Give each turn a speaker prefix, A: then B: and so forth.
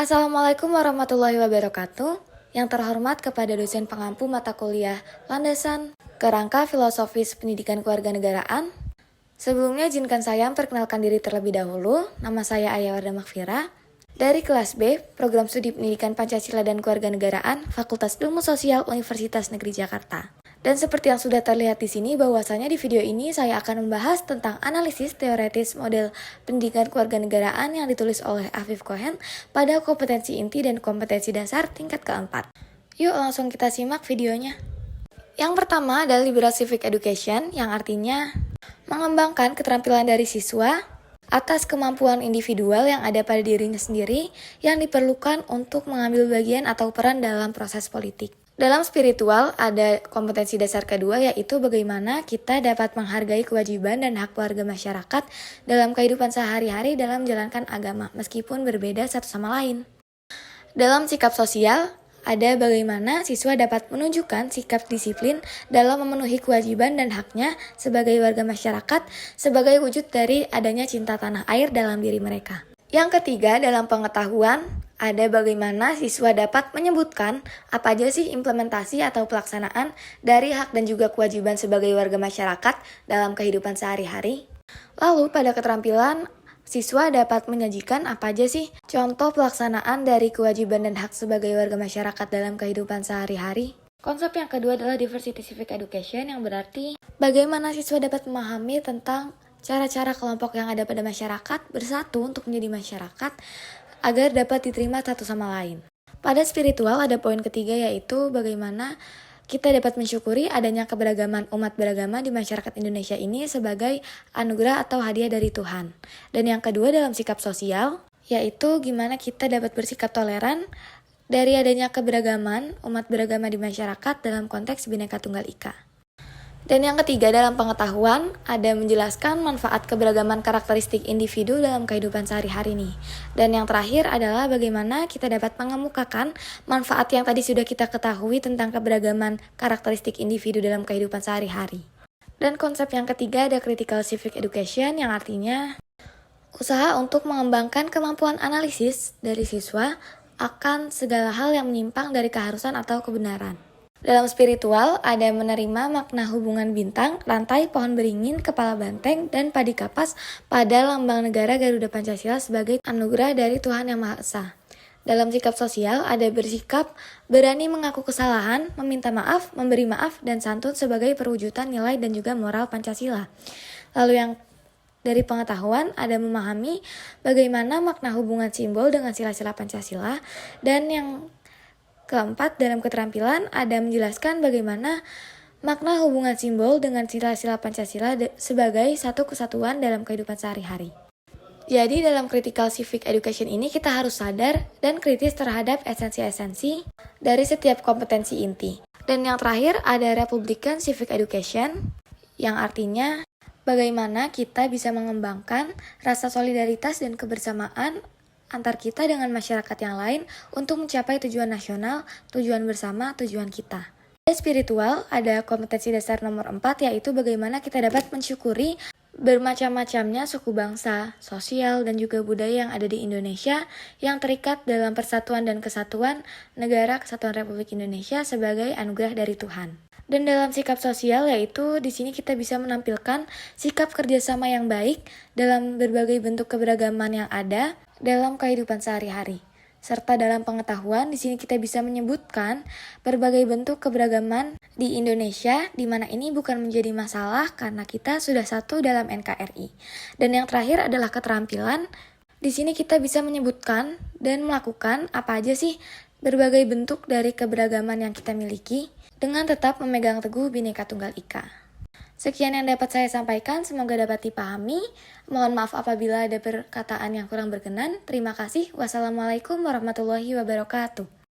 A: Assalamualaikum warahmatullahi wabarakatuh. Yang terhormat kepada dosen pengampu mata kuliah Landasan Kerangka Filosofis Pendidikan Kewarganegaraan. Sebelumnya izinkan saya memperkenalkan diri terlebih dahulu. Nama saya Ayawarda Makfira. Dari kelas B, Program Studi Pendidikan Pancasila dan Kewarganegaraan, Fakultas Ilmu Sosial Universitas Negeri Jakarta. Dan seperti yang sudah terlihat di sini, bahwasanya di video ini saya akan membahas tentang analisis teoretis model pendidikan kewarganegaraan yang ditulis oleh Afif Cohen pada kompetensi inti dan kompetensi dasar tingkat keempat. Yuk langsung kita simak videonya. Yang pertama adalah Liberal Civic Education, yang artinya mengembangkan keterampilan dari siswa atas kemampuan individual yang ada pada dirinya sendiri yang diperlukan untuk mengambil bagian atau peran dalam proses politik. Dalam spiritual, ada kompetensi dasar kedua, yaitu bagaimana kita dapat menghargai kewajiban dan hak warga masyarakat dalam kehidupan sehari-hari dalam menjalankan agama, meskipun berbeda satu sama lain. Dalam sikap sosial, ada bagaimana siswa dapat menunjukkan sikap disiplin dalam memenuhi kewajiban dan haknya sebagai warga masyarakat sebagai wujud dari adanya cinta tanah air dalam diri mereka. Yang ketiga, dalam pengetahuan, ada bagaimana siswa dapat menyebutkan apa aja sih implementasi atau pelaksanaan dari hak dan juga kewajiban sebagai warga masyarakat dalam kehidupan sehari-hari. Lalu pada keterampilan, siswa dapat menyajikan apa aja sih contoh pelaksanaan dari kewajiban dan hak sebagai warga masyarakat dalam kehidupan sehari-hari. Konsep yang kedua adalah Diversity Civic Education, yang berarti bagaimana siswa dapat memahami tentang cara-cara kelompok yang ada pada masyarakat bersatu untuk menjadi masyarakat agar dapat diterima satu sama lain. Pada spiritual ada poin ketiga, yaitu bagaimana kita dapat mensyukuri adanya keberagaman umat beragama di masyarakat Indonesia ini sebagai anugerah atau hadiah dari Tuhan. Dan yang kedua dalam sikap sosial, yaitu gimana kita dapat bersikap toleran dari adanya keberagaman umat beragama di masyarakat dalam konteks Bhinneka Tunggal Ika. Dan yang ketiga dalam pengetahuan, ada menjelaskan manfaat keberagaman karakteristik individu dalam kehidupan sehari-hari nih. Dan yang terakhir adalah bagaimana kita dapat mengemukakan manfaat yang tadi sudah kita ketahui tentang keberagaman karakteristik individu dalam kehidupan sehari-hari. Dan konsep yang ketiga ada Critical Civic Education, yang artinya usaha untuk mengembangkan kemampuan analisis dari siswa akan segala hal yang menyimpang dari keharusan atau kebenaran. Dalam spiritual, ada menerima makna hubungan bintang, rantai, pohon beringin, kepala banteng, dan padi kapas pada lambang negara Garuda Pancasila sebagai anugerah dari Tuhan Yang Maha Esa. Dalam sikap sosial, ada bersikap, berani mengaku kesalahan, meminta maaf, memberi maaf, dan santun sebagai perwujudan nilai dan juga moral Pancasila. Lalu yang dari pengetahuan, ada memahami bagaimana makna hubungan simbol dengan sila-sila Pancasila, dan yang keempat, dalam keterampilan ada menjelaskan bagaimana makna hubungan simbol dengan sila-sila Pancasila sebagai satu kesatuan dalam kehidupan sehari-hari. Jadi dalam Critical Civic Education ini kita harus sadar dan kritis terhadap esensi-esensi dari setiap kompetensi inti. Dan yang terakhir ada Republican Civic Education, yang artinya bagaimana kita bisa mengembangkan rasa solidaritas dan kebersamaan antar kita dengan masyarakat yang lain untuk mencapai tujuan nasional, tujuan bersama, tujuan kita. Pada spiritual, ada kompetensi dasar nomor 4, yaitu bagaimana kita dapat mensyukuri bermacam-macamnya suku bangsa, sosial, dan juga budaya yang ada di Indonesia yang terikat dalam persatuan dan kesatuan negara Kesatuan Republik Indonesia sebagai anugerah dari Tuhan. Dan dalam sikap sosial, yaitu di sini kita bisa menampilkan sikap kerjasama yang baik dalam berbagai bentuk keberagaman yang ada dalam kehidupan sehari-hari. Serta dalam pengetahuan, di sini kita bisa menyebutkan berbagai bentuk keberagaman di Indonesia, di mana ini bukan menjadi masalah karena kita sudah satu dalam NKRI. Dan yang terakhir adalah keterampilan. Di sini kita bisa menyebutkan dan melakukan apa aja sih berbagai bentuk dari keberagaman yang kita miliki dengan tetap memegang teguh Bhinneka Tunggal Ika. Sekian yang dapat saya sampaikan, semoga dapat dipahami. Mohon maaf apabila ada perkataan yang kurang berkenan. Terima kasih. Wassalamualaikum warahmatullahi wabarakatuh.